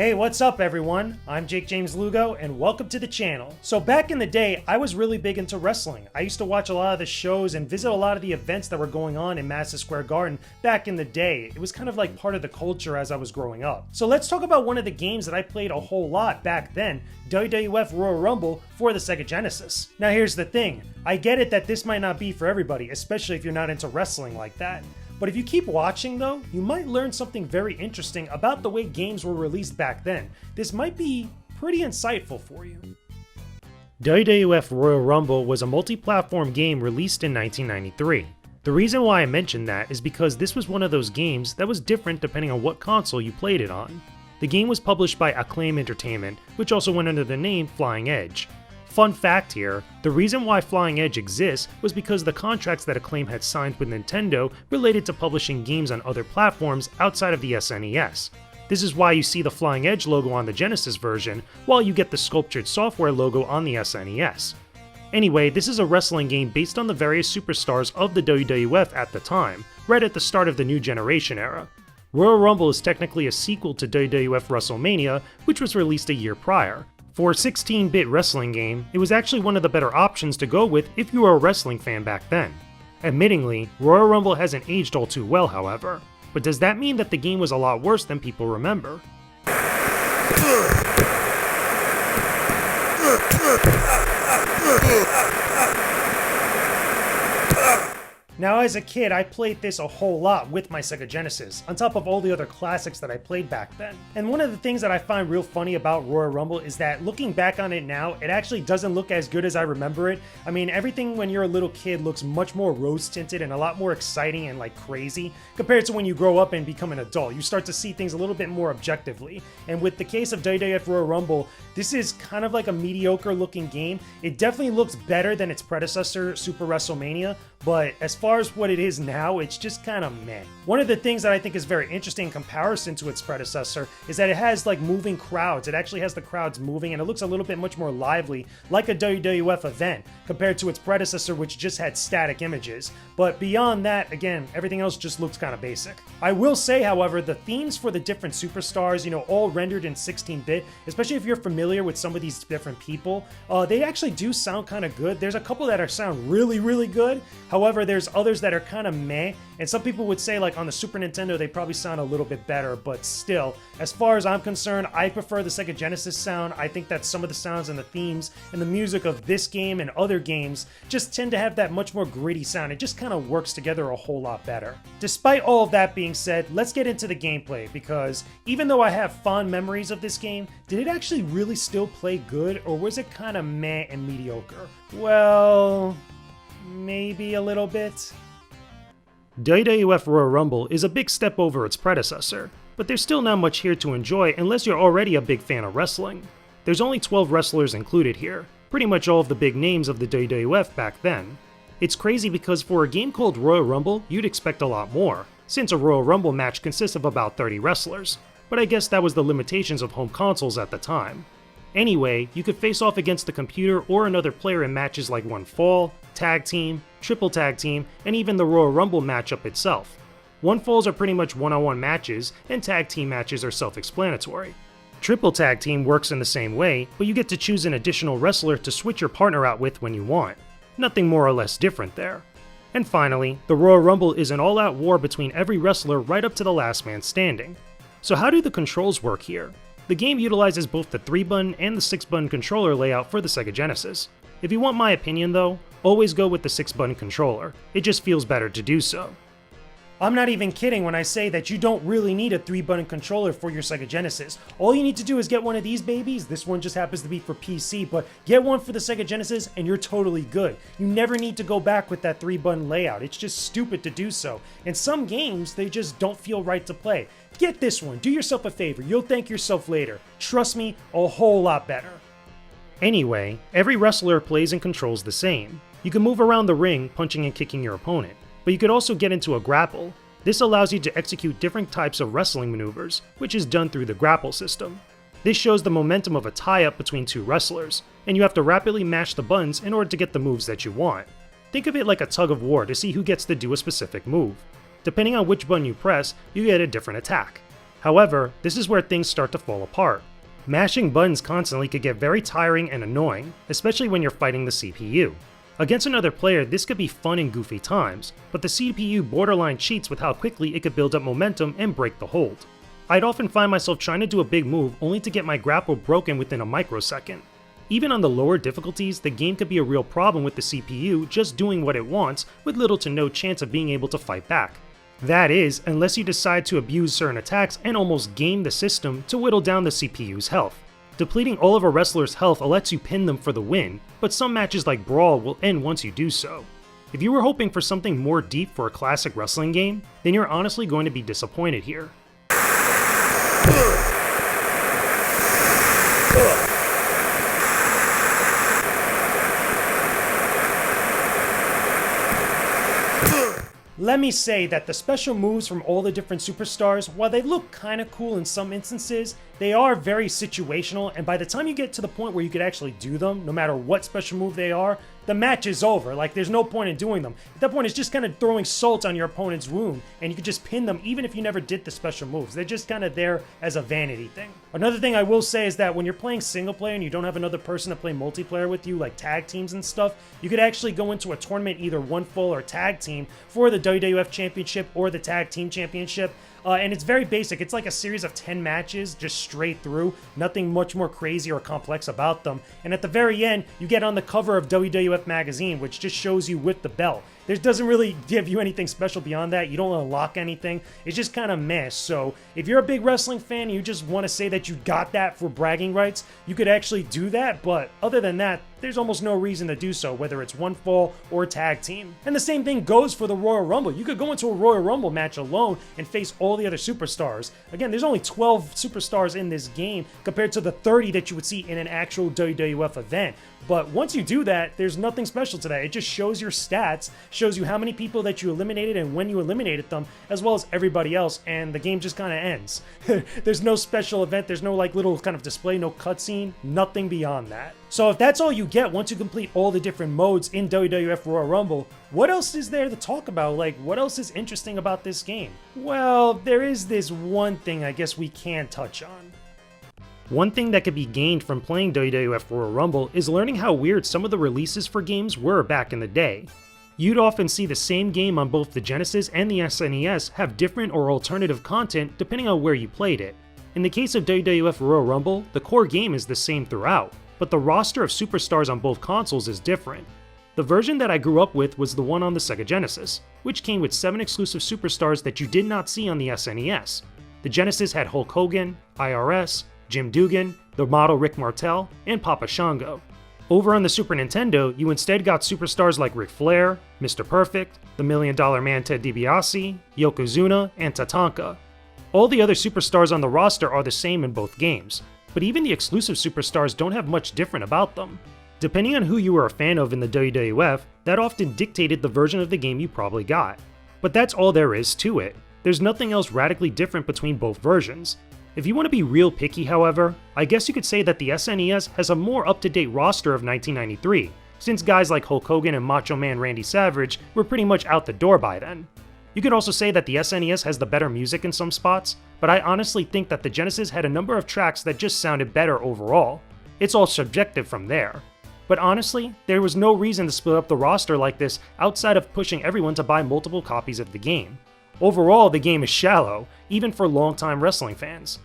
Hey, what's up everyone? I'm Jakejames Lugo and welcome to the channel. So back in the day, I was really big into wrestling. I used to watch a lot of the shows and visit a lot of the events that were going on in Madison Square Garden back in the day. It was kind of like part of the culture as I was growing up. So let's talk about one of the games that I played a whole lot back then, WWF Royal Rumble for the Sega Genesis. Now here's the thing, I get it that this might not be for everybody, especially if you're not into wrestling like that. But if you keep watching though, you might learn something very interesting about the way games were released back then. This might be pretty insightful for you. WWF Royal Rumble was a multi-platform game released in 1993. The reason why I mention that is because this was one of those games that was different depending on what console you played it on. The game was published by Acclaim Entertainment, which also went under the name Flying Edge. Fun fact here, the reason why Flying Edge exists was because the contracts that Acclaim had signed with Nintendo related to publishing games on other platforms outside of the SNES. This is why you see the Flying Edge logo on the Genesis version, while you get the Sculptured Software logo on the SNES. Anyway, this is a wrestling game based on the various superstars of the WWF at the time, right at the start of the new generation era. Royal Rumble is technically a sequel to WWF WrestleMania, which was released a year prior. For a 16-bit wrestling game, it was actually one of the better options to go with if you were a wrestling fan back then. Admittingly, Royal Rumble hasn't aged all too well, however. But does that mean that the game was a lot worse than people remember? Now as a kid, I played this a whole lot with my Sega Genesis, on top of all the other classics that I played back then. And one of the things that I find real funny about Royal Rumble is that looking back on it now, it actually doesn't look as good as I remember it. I mean, everything when you're a little kid looks much more rose-tinted and a lot more exciting and like crazy, compared to when you grow up and become an adult. You start to see things a little bit more objectively. And with the case of WWF Royal Rumble, this is kind of like a mediocre looking game. It definitely looks better than its predecessor, Super WrestleMania, but as far as what it is now, it's just kind of meh. One of the things that I think is very interesting in comparison to its predecessor is that it has like moving crowds. It actually has the crowds moving and it looks a little bit much more lively, like a WWF event, compared to its predecessor which just had static images. But beyond that, again, everything else just looks kind of basic. I will say, however, the themes for the different superstars, all rendered in 16-bit, especially if you're familiar with some of these different people, they actually do sound kind of good. There's a couple that sound really, really good. However, there's others that are kind of meh, and some people would say like on the Super Nintendo they probably sound a little bit better, but still, as far as I'm concerned, I prefer the Sega Genesis sound. I think that some of the sounds and the themes and the music of this game and other games just tend to have that much more gritty sound. It just kind of works together a whole lot better. Despite all of that being said, let's get into the gameplay, because even though I have fond memories of this game, did it actually really still play good, or was it kind of meh and mediocre? Well, maybe a little bit. WWF Royal Rumble is a big step over its predecessor, but there's still not much here to enjoy unless you're already a big fan of wrestling. There's only 12 wrestlers included here, pretty much all of the big names of the WWF back then. It's crazy because for a game called Royal Rumble, you'd expect a lot more, since a Royal Rumble match consists of about 30 wrestlers, but I guess that was the limitations of home consoles at the time. Anyway, you could face off against the computer or another player in matches like one fall, tag team, triple tag team, and even the Royal Rumble matchup itself. One falls are pretty much one-on-one matches, and tag team matches are self-explanatory. Triple tag team works in the same way, but you get to choose an additional wrestler to switch your partner out with when you want. Nothing more or less different there. And finally, the Royal Rumble is an all-out war between every wrestler right up to the last man standing. So how do the controls work here? The game utilizes both the 3-button and the 6-button controller layout for the Sega Genesis. If you want my opinion though, always go with the 6-button controller. It just feels better to do so. I'm not even kidding when I say that you don't really need a 3-button controller for your Sega Genesis. All you need to do is get one of these babies. This one just happens to be for PC, but get one for the Sega Genesis and you're totally good. You never need to go back with that 3-button layout. It's just stupid to do so. And some games, they just don't feel right to play. Get this one. Do yourself a favor. You'll thank yourself later. Trust me, a whole lot better. Anyway, every wrestler plays and controls the same. You can move around the ring, punching and kicking your opponent. But you could also get into a grapple. This allows you to execute different types of wrestling maneuvers, which is done through the grapple system. This shows the momentum of a tie-up between two wrestlers, and you have to rapidly mash the buttons in order to get the moves that you want. Think of it like a tug of war to see who gets to do a specific move. Depending on which button you press, you get a different attack. However, this is where things start to fall apart. Mashing buttons constantly could get very tiring and annoying, especially when you're fighting the CPU. Against another player, this could be fun in goofy times, but the CPU borderline cheats with how quickly it could build up momentum and break the hold. I'd often find myself trying to do a big move only to get my grapple broken within a microsecond. Even on the lower difficulties, the game could be a real problem with the CPU just doing what it wants with little to no chance of being able to fight back. That is, unless you decide to abuse certain attacks and almost game the system to whittle down the CPU's health. Depleting all of a wrestler's health lets you pin them for the win, but some matches like Brawl will end once you do so. If you were hoping for something more deep for a classic wrestling game, then you're honestly going to be disappointed here. Let me say that the special moves from all the different superstars, while they look kinda cool in some instances, they are very situational, and by the time you get to the point where you could actually do them, no matter what special move they are, the match is over. Like, there's no point in doing them. At that point, it's just kind of throwing salt on your opponent's wound, and you can just pin them even if you never did the special moves. They're just kind of there as a vanity thing. Another thing I will say is that when you're playing single player and you don't have another person to play multiplayer with you, like tag teams and stuff, you could actually go into a tournament, either one full or tag team, for the WWF Championship or the Tag Team Championship. And it's very basic. It's like a series of 10 matches, just straight through. Nothing much more crazy or complex about them. And at the very end, you get on the cover of WWF Magazine, which just shows you with the belt. This doesn't really give you anything special beyond that. You don't unlock anything. It's just kind of meh. So if you're a big wrestling fan and you just want to say that you got that for bragging rights, you could actually do that. But other than that, there's almost no reason to do so, whether it's one fall or tag team. And the same thing goes for the Royal Rumble. You could go into a Royal Rumble match alone and face all the other superstars. Again, there's only 12 superstars in this game compared to the 30 that you would see in an actual WWF event. But once you do that, there's nothing special to that. It just shows your stats, shows you how many people that you eliminated and when you eliminated them, as well as everybody else, and the game just kind of ends. There's no special event, there's no like little kind of display, no cutscene, nothing beyond that. So if that's all you get once you complete all the different modes in WWF Royal Rumble, what else is there to talk about? Like, what else is interesting about this game? Well, there is this one thing I guess we can touch on. One thing that could be gained from playing WWF Royal Rumble is learning how weird some of the releases for games were back in the day. You'd often see the same game on both the Genesis and the SNES have different or alternative content depending on where you played it. In the case of WWF Royal Rumble, the core game is the same throughout, but the roster of superstars on both consoles is different. The version that I grew up with was the one on the Sega Genesis, which came with 7 exclusive superstars that you did not see on the SNES. The Genesis had Hulk Hogan, IRS, Jim Dugan, the model Rick Martel, and Papa Shango. Over on the Super Nintendo, you instead got superstars like Ric Flair, Mr. Perfect, the $1 Million Man Ted DiBiase, Yokozuna, and Tatanka. All the other superstars on the roster are the same in both games, but even the exclusive superstars don't have much different about them. Depending on who you were a fan of in the WWF, that often dictated the version of the game you probably got. But that's all there is to it. There's nothing else radically different between both versions. If you want to be real picky, however, I guess you could say that the SNES has a more up-to-date roster of 1993, since guys like Hulk Hogan and Macho Man Randy Savage were pretty much out the door by then. You could also say that the SNES has the better music in some spots, but I honestly think that the Genesis had a number of tracks that just sounded better overall. It's all subjective from there. But honestly, there was no reason to split up the roster like this outside of pushing everyone to buy multiple copies of the game. Overall, the game is shallow, even for longtime wrestling fans.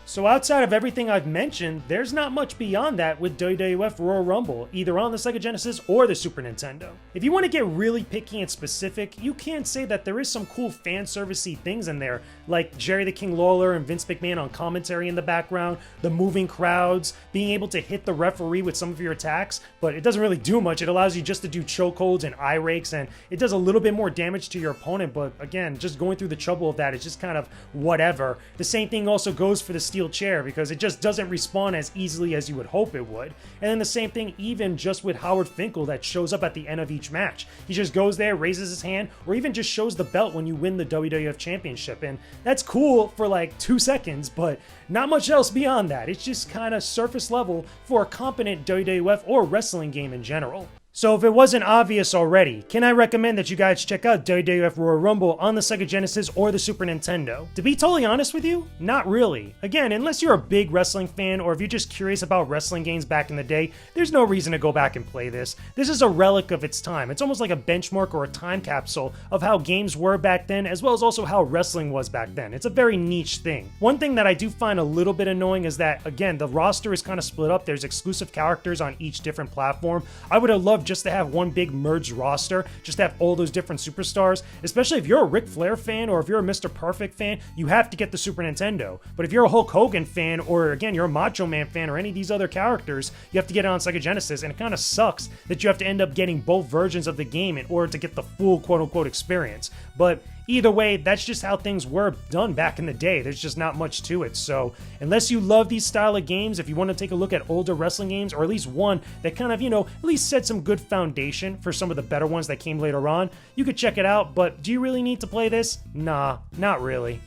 So outside of everything I've mentioned, there's not much beyond that with WWF Royal Rumble, either on the Sega Genesis or the Super Nintendo. If you want to get really picky and specific, you can say that there is some cool fan servicey things in there, like Jerry the King Lawler and Vince McMahon on commentary in the background, the moving crowds, being able to hit the referee with some of your attacks, but it doesn't really do much. It allows you just to do chokeholds and eye rakes, and it does a little bit more damage to your opponent, but again, just going through the trouble of that is just kind of whatever. The same thing also goes for the Steel steel chair because it just doesn't respawn as easily as you would hope it would. And then the same thing even just with Howard Finkel that shows up at the end of each match. He just goes there, raises his hand, or even just shows the belt when you win the WWF Championship. And that's cool for like 2 seconds, but not much else beyond that. It's just kind of surface level for a competent WWF or wrestling game in general. So if it wasn't obvious already, can I recommend that you guys check out WWF Royal Rumble on the Sega Genesis or the Super Nintendo? To be totally honest with you, not really. Again, unless you're a big wrestling fan or if you're just curious about wrestling games back in the day, there's no reason to go back and play this. This is a relic of its time. It's almost like a benchmark or a time capsule of how games were back then, as well as also how wrestling was back then. It's a very niche thing. One thing that I do find a little bit annoying is that, again, the roster is kind of split up. There's exclusive characters on each different platform. I would have loved just to have one big merged roster, just to have all those different superstars, especially if you're a Ric Flair fan or if you're a Mr. Perfect fan, you have to get the Super Nintendo. But if you're a Hulk Hogan fan or again, you're a Macho Man fan or any of these other characters, you have to get it on Sega Genesis, and it kind of sucks that you have to end up getting both versions of the game in order to get the full quote-unquote experience. But either way, that's just how things were done back in the day. There's just not much to it. So unless you love these style of games, if you want to take a look at older wrestling games, or at least one that kind of, at least set some good foundation for some of the better ones that came later on, you could check it out. But do you really need to play this? Nah, not really.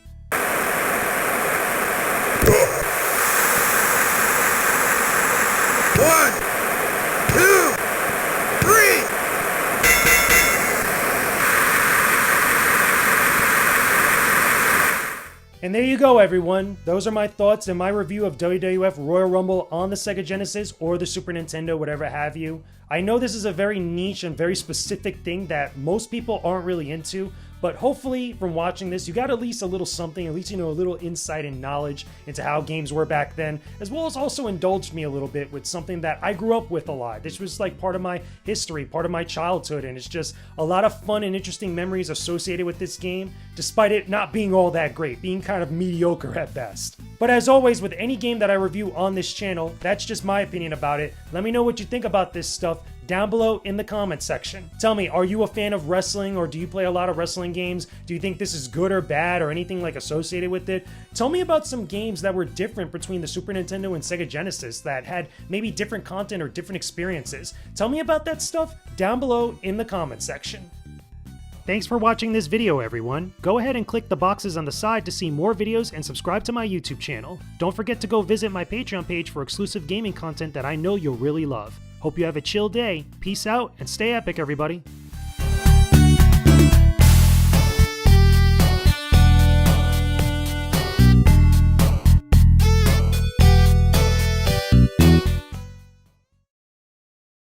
One, two, three. And there you go, everyone. Those are my thoughts and my review of WWF Royal Rumble on the Sega Genesis or the Super Nintendo, whatever have you. I know this is a very niche and very specific thing that most people aren't really into, but hopefully from watching this, you got at least a little something, at least, a little insight and knowledge into how games were back then, as well as also indulged me a little bit with something that I grew up with a lot. This was like part of my history, part of my childhood, and it's just a lot of fun and interesting memories associated with this game, despite it not being all that great, being kind of mediocre at best. But as always, with any game that I review on this channel, that's just my opinion about it. Let me know what you think about this stuff down below in the comments section. Tell me, are you a fan of wrestling, or do you play a lot of wrestling games? Do you think this is good or bad or anything like associated with it? Tell me about some games that were different between the Super Nintendo and Sega Genesis that had maybe different content or different experiences. Tell me about that stuff down below in the comments section. Thanks for watching this video, everyone. Go ahead and click the boxes on the side to see more videos and subscribe to my YouTube channel. Don't forget to go visit my Patreon page for exclusive gaming content that I know you'll really love. Hope you have a chill day. Peace out and stay epic, everybody.